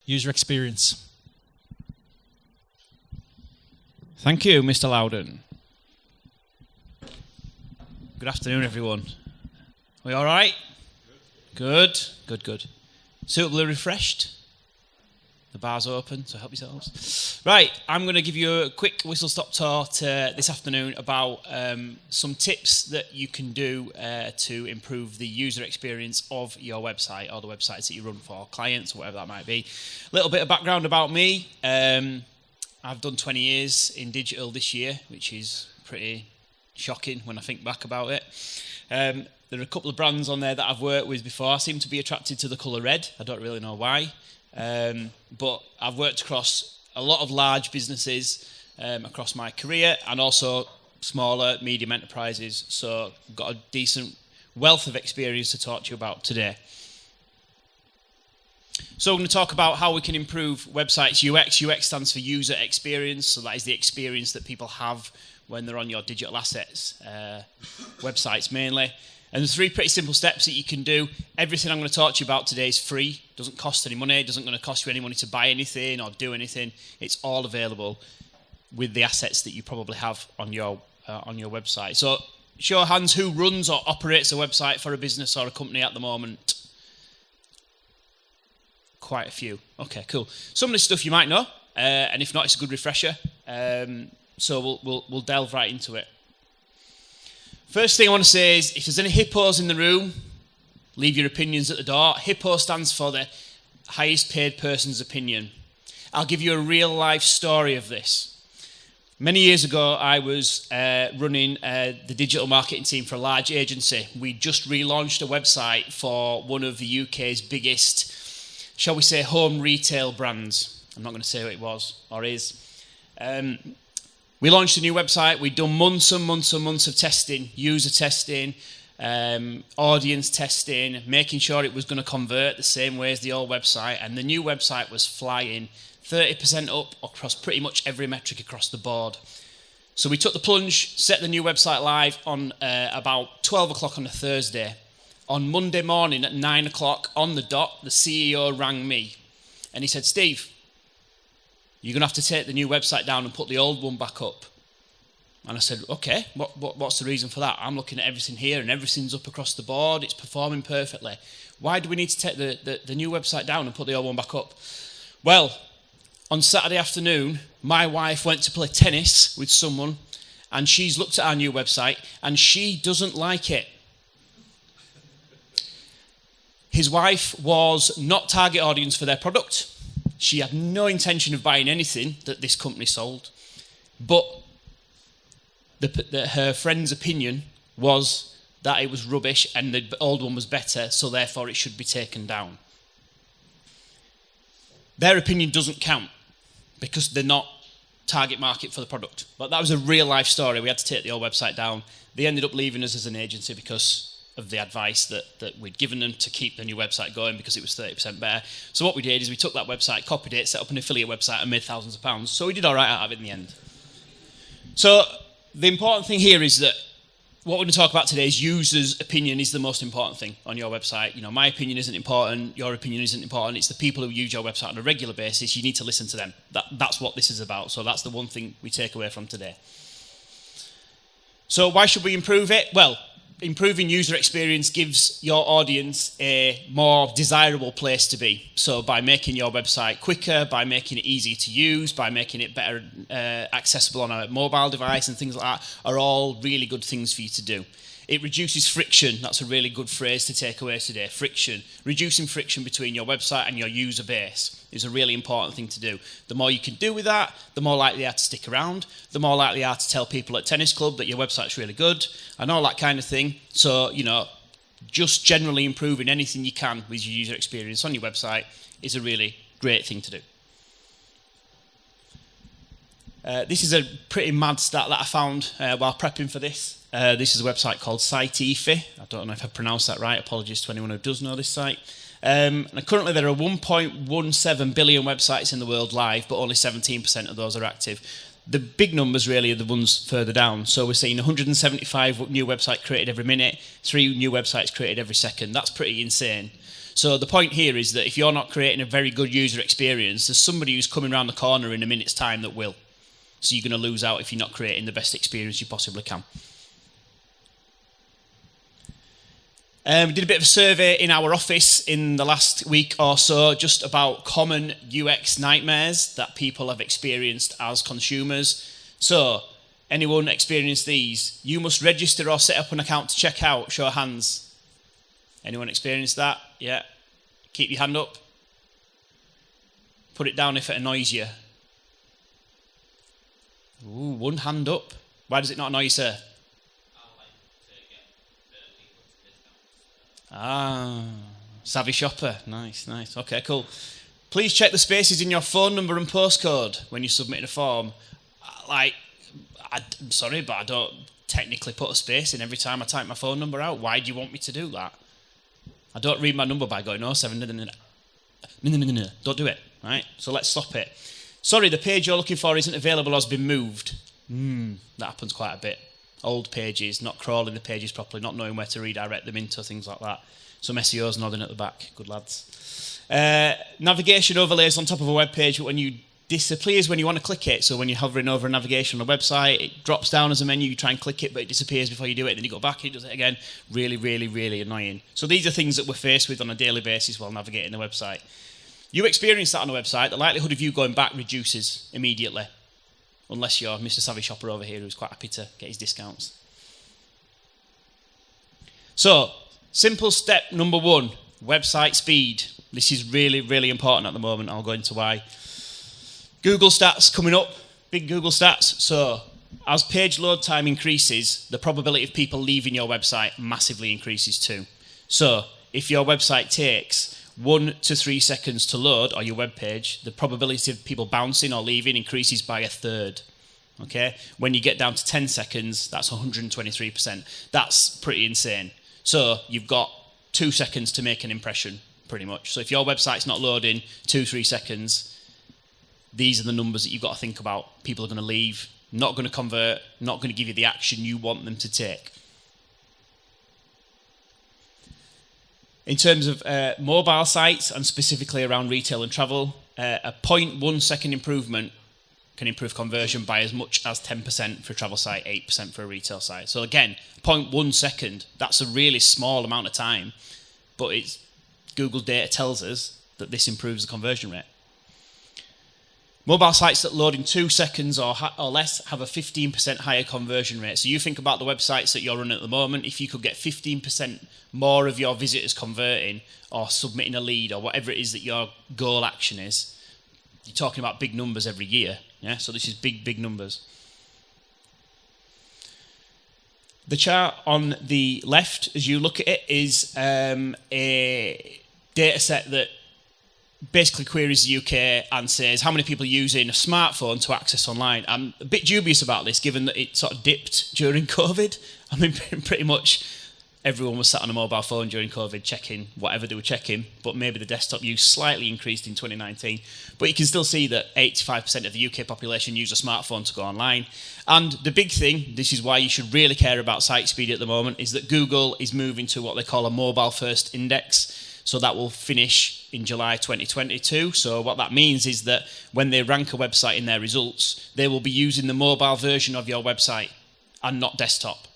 User experience. Thank you, Mr. Loudon. Good afternoon, everyone. We all right? Good. Good. Suitably refreshed? The bar's open, so help yourselves. Right, I'm going to give you a quick whistle-stop tour this afternoon about some tips that you can do to improve the user experience of your website or the websites that you run for clients, or whatever that might be. A little bit of background about me. I've done 20 years in digital this year, which is pretty shocking when I think back about it. There are a couple of brands on there that I've worked with before. I seem to be attracted to the colour red. I don't really know why. But I've worked across a lot of large businesses across my career, and also smaller, medium enterprises. So I've got a decent wealth of experience to talk to you about today. So we're going to talk about how we can improve websites UX. UX stands for user experience. So that is the experience that people have when they're on your digital assets, websites mainly. And there's 3 pretty simple steps that you can do. Everything I'm going to talk to you about today is free. It doesn't cost any money. It doesn't going to cost you any money to buy anything or do anything. It's all available with the assets that you probably have on your website. So show of hands, who runs or operates a website for a business or a company at the moment? Quite a few. Okay, cool. Some of this stuff you might know, and if not, it's a good refresher. So we'll delve right into it. First thing I want to say is, if there's any hippos in the room, leave your opinions at the door. HIPPO stands for the highest paid person's opinion. I'll give you a real life story of this. Many years ago, I was running the digital marketing team for a large agency. We just relaunched a website for one of the UK's biggest, shall we say, home retail brands. I'm not going to say who it was or is. We launched a new website. We'd done months and months and months of testing, user testing, audience testing, making sure it was going to convert the same way as the old website. And the new website was flying 30% up across pretty much every metric across the board. So we took the plunge, set the new website live on about 12 o'clock on a Thursday. On Monday morning at 9 o'clock on the dot, the CEO rang me. And he said, "Steve, you're going to have to take the new website down and put the old one back up." And I said, "Okay, what's the reason for that? I'm looking at everything here and everything's up across the board. It's performing perfectly. Why do we need to take the new website down and put the old one back up?" Well, on Saturday afternoon, my wife went to play tennis with someone, and she's looked at our new website and she doesn't like it. His wife was not target audience for their product. She had no intention of buying anything that this company sold, but her friend's opinion was that it was rubbish and the old one was better, so therefore it should be taken down. Their opinion doesn't count because they're not target market for the product. But that was a real life story. We had to take the old website down. They ended up leaving us as an agency because of the advice that we'd given them to keep the new website going because it was 30% better. So what we did is we took that website, copied it, set up an affiliate website and made thousands of pounds. So we did all right out of it in the end. So the important thing here is that what we're going to talk about today is users' opinion is the most important thing on your website. You know, my opinion isn't important, your opinion isn't important. It's the people who use your website on a regular basis. You need to listen to them. That's what this is about. So that's the one thing we take away from today. So why should we improve it? Well, improving user experience gives your audience a more desirable place to be. So by making your website quicker, by making it easy to use, by making it better accessible on a mobile device and things like that are all really good things for you to do. It reduces friction. That's a really good phrase to take away today. Friction. Reducing friction between your website and your user base is a really important thing to do. The more you can do with that, the more likely they are to stick around, the more likely they are to tell people at tennis club that your website's really good, and all that kind of thing. So, you know, just generally improving anything you can with your user experience on your website is a really great thing to do. This is a pretty mad stat that I found while prepping for this. This is a website called Siteify. I don't know if I pronounced that right. Apologies to anyone who does know this site. And currently there are 1.17 billion websites in the world live, but only 17% of those are active. The big numbers really are the ones further down. So we're seeing 175 new websites created every minute, 3 new websites created every second. That's pretty insane. So the point here is that if you're not creating a very good user experience, there's somebody who's coming around the corner in a minute's time that will. So you're going to lose out if you're not creating the best experience you possibly can. We did a bit of a survey in our office in the last week or so just about common UX nightmares that people have experienced as consumers. So, anyone experienced these? You must register or set up an account to check out. Show of hands. Anyone experienced that? Yeah. Keep your hand up. Put it down if it annoys you. Ooh, one hand up. Why does it not annoy you, sir? Savvy shopper. Nice. Okay, cool. Please check the spaces in your phone number and postcode when you submit a form. I'm sorry, but I don't technically put a space in every time I type my phone number out. Why do you want me to do that? I don't read my number by going 07. No. Don't do it. Right? So let's stop it. Sorry, the page you're looking for isn't available or has been moved. That happens quite a bit. Old pages, not crawling the pages properly, not knowing where to redirect them into, things like that. Some SEOs nodding at the back. Good lads. Navigation overlays on top of a web page, but when you disappears when you want to click it. So when you're hovering over a navigation on a website, it drops down as a menu, you try and click it, but it disappears before you do it, then you go back, it does it again. Really annoying. So these are things that we're faced with on a daily basis while navigating the website. You experience that on a website, the likelihood of you going back reduces immediately. Unless you're Mr. Savvy Shopper over here who's quite happy to get his discounts. So, simple step number 1, website speed. This is really important at the moment. I'll go into why. Google stats coming up, big Google stats. So, as page load time increases, the probability of people leaving your website massively increases too. So, if your website takes 1 to 3 seconds to load, or your web page, the probability of people bouncing or leaving increases by 1/3. Okay? When you get down to 10 seconds, that's 123%. That's pretty insane. So you've got 2 seconds to make an impression, pretty much. So if your website's not loading 2-3 seconds, these are the numbers that you've got to think about. People are going to leave, not going to convert, not going to give you the action you want them to take. In terms of mobile sites, and specifically around retail and travel, a 0.1 second improvement can improve conversion by as much as 10% for a travel site, 8% for a retail site. So again, 0.1 second, that's a really small amount of time, but Google data tells us that this improves the conversion rate. Mobile sites that load in 2 seconds or less have a 15% higher conversion rate. So you think about the websites that you're running at the moment. If you could get 15% more of your visitors converting or submitting a lead or whatever it is that your goal action is, you're talking about big numbers every year. Yeah, so this is big numbers. The chart on the left, as you look at it, is a data set that basically queries the UK and says how many people are using a smartphone to access online. I'm a bit dubious about this, given that it sort of dipped during COVID. I mean, pretty much everyone was sat on a mobile phone during COVID checking whatever they were checking, but maybe the desktop use slightly increased in 2019. But you can still see that 85% of the UK population use a smartphone to go online. And the big thing, this is why you should really care about site speed at the moment, is that Google is moving to what they call a mobile-first index. So that will finish in July 2022. So what that means is that when they rank a website in their results, they will be using the mobile version of your website and not desktop.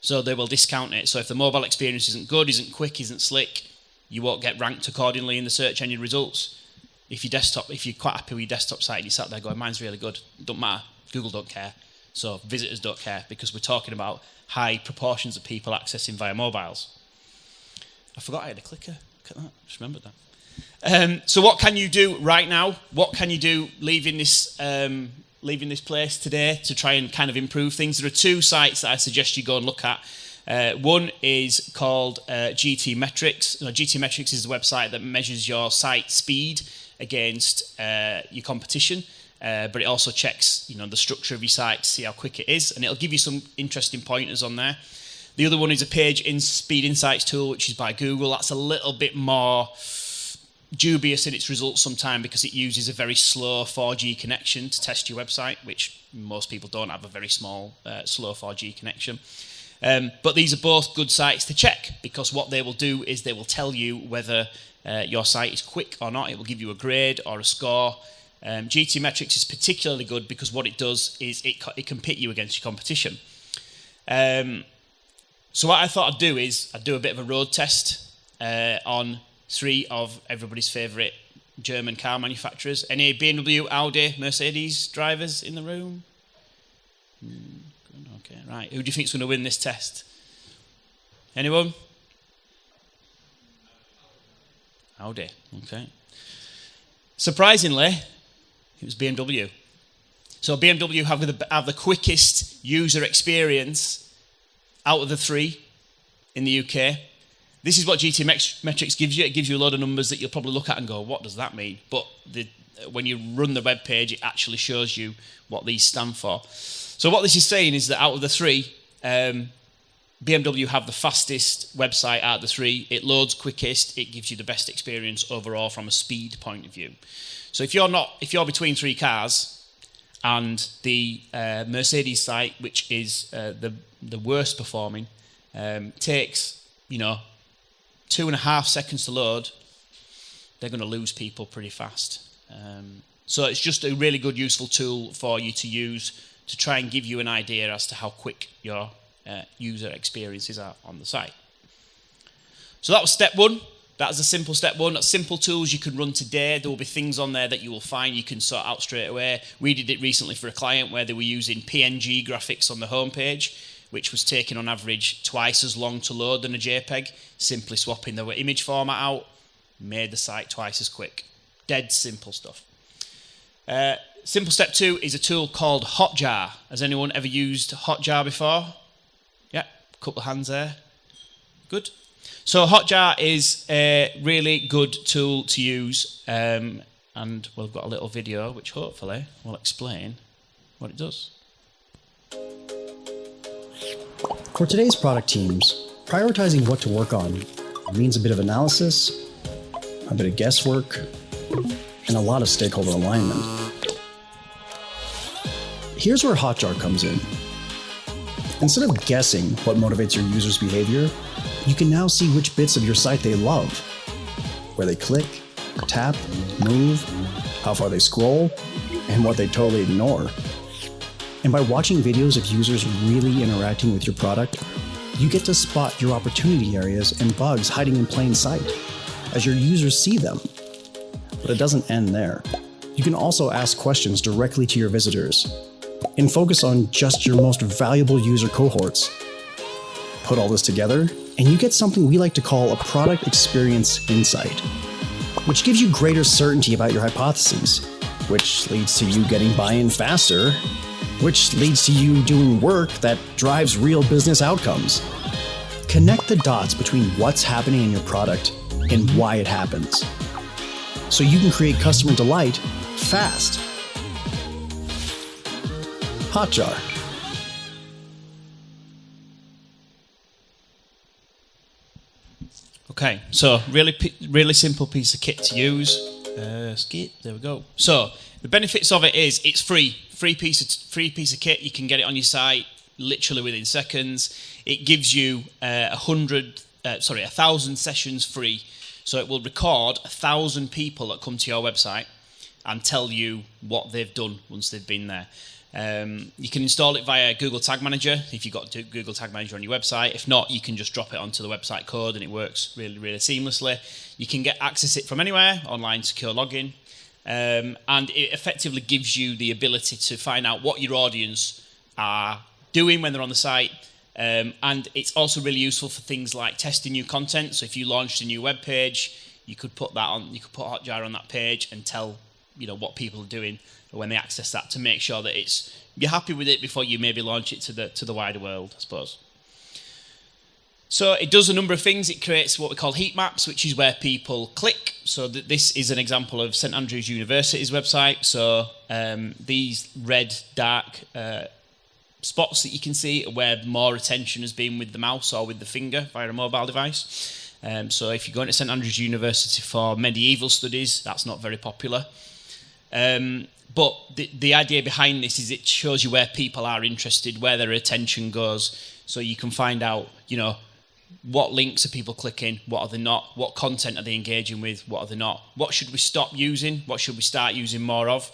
So they will discount it. So if the mobile experience isn't good, isn't quick, isn't slick, you won't get ranked accordingly in the search engine results. If you're quite happy with your desktop site and you sat there going, mine's really good, don't matter, Google don't care. So visitors don't care, because we're talking about high proportions of people accessing via mobiles. I forgot I had a clicker. Look at that, just remembered that. So what can you do right now? What can you do leaving this place today to try and kind of improve things? There are 2 sites that I suggest you go and look at. One is called GT Metrics. GT Metrics is the website that measures your site speed against your competition, but it also checks the structure of your site to see how quick it is, and it'll give you some interesting pointers on there. The other one is a page in Speed Insights tool, which is by Google. That's a little bit more dubious in its results sometimes, because it uses a very slow 4G connection to test your website, which most people don't have a very slow 4G connection. But these are both good sites to check, because what they will do is they will tell you whether your site is quick or not. It will give you a grade or a score. GT Metrics is particularly good because what it does is it can pit you against your competition. So what I thought I'd do is I'd do a bit of a road test on 3 of everybody's favourite German car manufacturers. Any BMW, Audi, Mercedes drivers in the room? Okay, right. Who do you think is going to win this test? Anyone? Audi, okay. Surprisingly, it was BMW. So BMW have the quickest user experience out of the 3 in the UK. This is what GT Metrics gives you. It gives you a load of numbers that you'll probably look at and go, what does that mean? But when you run the web page, it actually shows you what these stand for. So what this is saying is that out of the 3, BMW have the fastest website out of the 3. It loads quickest. It gives you the best experience overall from a speed point of view. So if you're between 3 cars, and the Mercedes site, which is the worst performing, takes 2.5 seconds to load, they're going to lose people pretty fast. So it's just a really good, useful tool for you to use to try and give you an idea as to how quick your user experiences are on the site. So that was step 1. That was a simple step 1. That's simple tools you can run today. There will be things on there that you will find you can sort out straight away. We did it recently for a client where they were using PNG graphics on the homepage, which was taking on average twice as long to load than a JPEG. Simply swapping the image format out made the site twice as quick. Dead simple stuff. Simple step 2 is a tool called Hotjar. Has anyone ever used Hotjar before? Yeah, a couple of hands there. Good. So Hotjar is a really good tool to use, and we've got a little video which hopefully will explain what it does. For today's product teams, prioritizing what to work on means a bit of analysis, a bit of guesswork, and a lot of stakeholder alignment. Here's where Hotjar comes in. Instead of guessing what motivates your users' behavior, you can now see which bits of your site they love, where they click, tap, move, how far they scroll, and what they totally ignore. And by watching videos of users really interacting with your product, you get to spot your opportunity areas and bugs hiding in plain sight as your users see them. But it doesn't end there. You can also ask questions directly to your visitors and focus on just your most valuable user cohorts. Put all this together, and you get something we like to call a product experience insight, which gives you greater certainty about your hypotheses, which leads to you getting buy-in faster, which leads to you doing work that drives real business outcomes. Connect the dots between what's happening in your product and why it happens, so you can create customer delight fast. Hotjar. Okay, so really simple piece of kit to use. Skip, there we go. So the benefits of it is it's free piece of kit. You can get it on your site literally within seconds. It gives you 1,000 sessions free. So it will record 1,000 people that come to your website and tell you what they've done once they've been there. You can install it via Google Tag Manager if you've got Google Tag Manager on your website. If not, you can just drop it onto the website code and it works really, really seamlessly. You can access it from anywhere, online secure login, and it effectively gives you the ability to find out what your audience are doing when they're on the site. And it's also really useful for things like testing new content. So if you launched a new web page, you could put Hotjar on that page and tell what people are doing when they access that, to make sure that you're happy with it before you maybe launch it to the wider world, I suppose. So it does a number of things. It creates what we call heat maps, which is where people click. So this is an example of St Andrews University's website. So these red dark spots that you can see are where more attention has been with the mouse or with the finger via a mobile device. So if you're going to St Andrews University for medieval studies, that's not very popular. But the idea behind this is it shows you where people are interested, where their attention goes, so you can find out, what links are people clicking, what are they not, what content are they engaging with, what are they not, what should we stop using, what should we start using more of,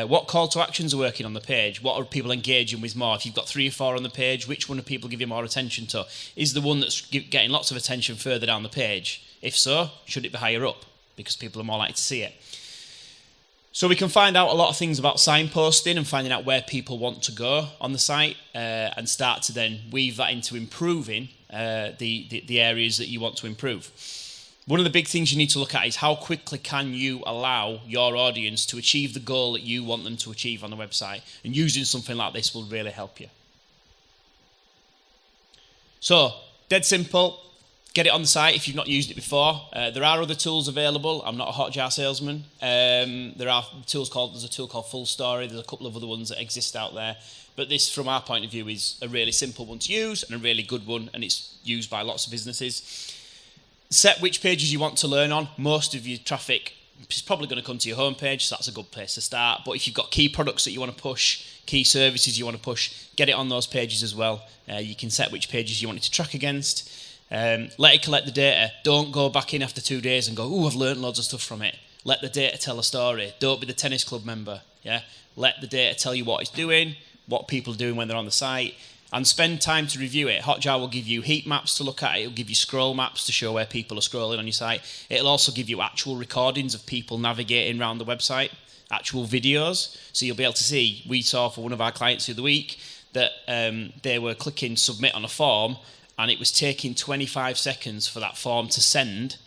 what call to actions are working on the page, what are people engaging with more. If you've got 3 or 4 on the page, which one are people giving more attention to? Is the one that's getting lots of attention further down the page? If so, should it be higher up, because people are more likely to see it? So we can find out a lot of things about signposting and finding out where people want to go on the site, and start to then weave that into improving the areas that you want to improve. One of the big things you need to look at is how quickly can you allow your audience to achieve the goal that you want them to achieve on the website, and using something like this will really help you. So, dead simple. Get it on the site if you've not used it before. There are other tools available. I'm not a Hotjar salesman. There's a tool called Full Story. There's a couple of other ones that exist out there. But this, from our point of view, is a really simple one to use and a really good one, and it's used by lots of businesses. Set which pages you want to learn on. Most of your traffic is probably going to come to your homepage, so that's a good place to start. But if you've got key products that you want to push, key services you want to push, get it on those pages as well. You can set which pages you want it to track against. Let it collect the data. Don't go back in after 2 days and go, "Ooh, I've learned loads of stuff from it." Let the data tell a story. Don't be the tennis club member. Yeah, let the data tell you what it's doing, what people are doing when they're on the site, and spend time to review it. Hotjar will give you heat maps to look at. It'll give you scroll maps to show where people are scrolling on your site. It'll also give you actual recordings of people navigating around the website, actual videos. So you'll be able to see. We saw for one of our clients the other week that they were clicking submit on a form, and it was taking 25 seconds for that form to send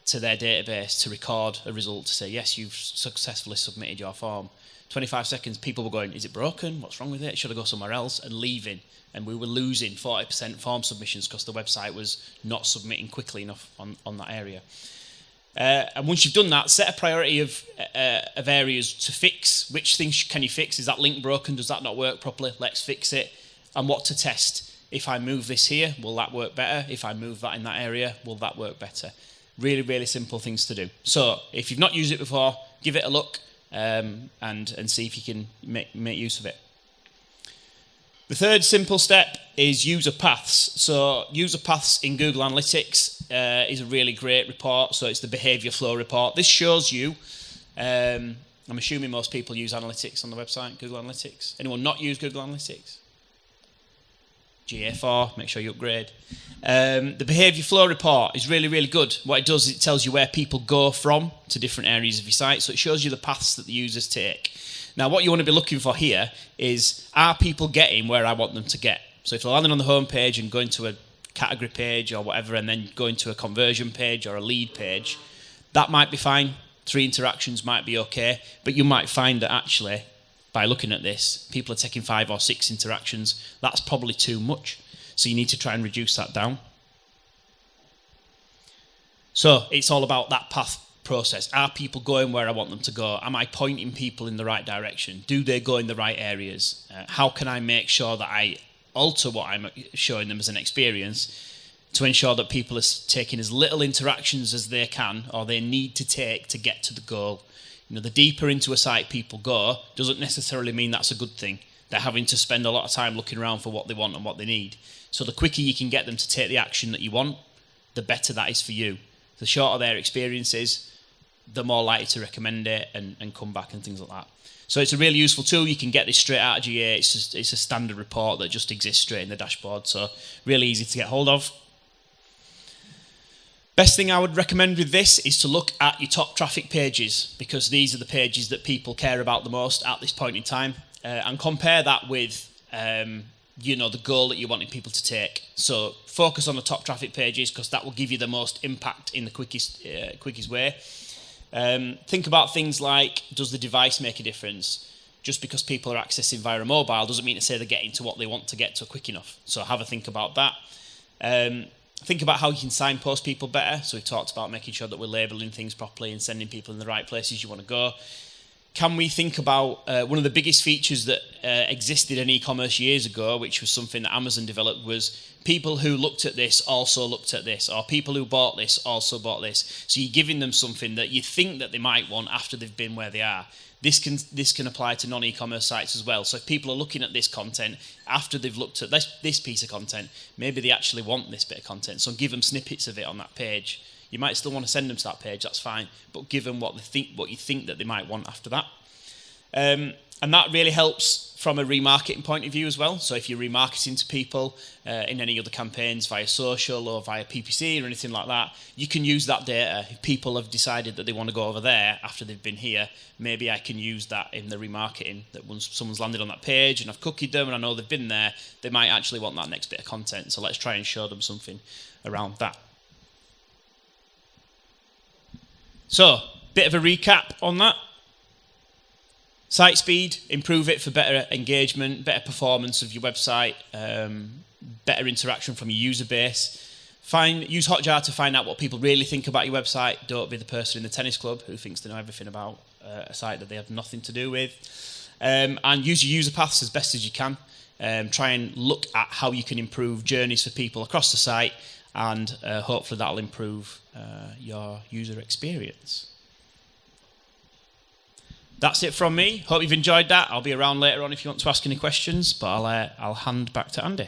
to their database to record a result to say, yes, you've successfully submitted your form. 25 seconds, people were going, is it broken? What's wrong with it? Should I go somewhere else? And leaving. And we were losing 40% form submissions because the website was not submitting quickly enough on that area. And once you've done that, set a priority of areas to fix. Which things can you fix? Is that link broken? Does that not work properly? Let's fix it. And what to test. If I move this here, will that work better? If I move that in that area, will that work better? Really, really simple things to do. So if you've not used it before, give it a look and see if you can make use of it. The third simple step is user paths. So user paths in Google Analytics is a really great report. So it's the behavior flow report. This shows you, I'm assuming most people use analytics on the website, Google Analytics. Anyone not use Google Analytics? GA4, make sure you upgrade. The behaviour flow report is really, really good. What it does is it tells you where people go from to different areas of your site. So it shows you the paths that the users take. Now, what you want to be looking for here is, are people getting where I want them to get? So if they're landing on the home page and going to a category page or whatever, and then going to a conversion page or a lead page, that might be fine. 3 interactions might be okay. But you might find that actually, by looking at this, people are taking 5 or 6 interactions. That's probably too much. So you need to try and reduce that down. So it's all about that path process. Are people going where I want them to go? Am I pointing people in the right direction? Do they go in the right areas? How can I make sure that I alter what I'm showing them as an experience to ensure that people are taking as little interactions as they can or they need to take to get to the goal? The deeper into a site people go doesn't necessarily mean that's a good thing. They're having to spend a lot of time looking around for what they want and what they need. So the quicker you can get them to take the action that you want, the better that is for you. The shorter their experience is, the more likely to recommend it and come back and things like that. So it's a really useful tool. You can get this straight out of GA. It's a standard report that just exists straight in the dashboard. So really easy to get hold of. Best thing I would recommend with this is to look at your top traffic pages, because these are the pages that people care about the most at this point in time, and compare that with the goal that you're wanting people to take. So focus on the top traffic pages because that will give you the most impact in the quickest way. Think about things like, does the device make a difference? Just because people are accessing via a mobile doesn't mean to say they're getting to what they want to get to quick enough. So have a think about that. Think about how you can signpost people better. So we've talked about making sure that we're labelling things properly and sending people in the right places you want to go. can we think about one of the biggest features that existed in e-commerce years ago, which was something that Amazon developed, was people who looked at this also looked at this, or people who bought this also bought this. So you're giving them something that you think that they might want after they've been where they are. This can apply to non-e-commerce sites as well. So if people are looking at this content after they've looked at this piece of content, maybe they actually want this bit of content. So give them snippets of it on that page. You might still want to send them to that page, that's fine, but give them what you think that they might want after that. And that really helps from a remarketing point of view as well. So if you're remarketing to people in any other campaigns via social or via PPC or anything like that, you can use that data. If people have decided that they want to go over there after they've been here, maybe I can use that in the remarketing, that once someone's landed on that page and I've cookied them and I know they've been there, they might actually want that next bit of content. So let's try and show them something around that. So, bit of a recap on that. Site speed, improve it for better engagement, better performance of your website, better interaction from your user base. Use Hotjar to find out what people really think about your website. Don't be the person in the tennis club who thinks they know everything about a site that they have nothing to do with. And use your user paths as best as you can. Try and look at how you can improve journeys for people across the site, and hopefully that'll improve your user experience. That's it from me. Hope you've enjoyed that. I'll be around later on if you want to ask any questions, but I'll hand back to Andy.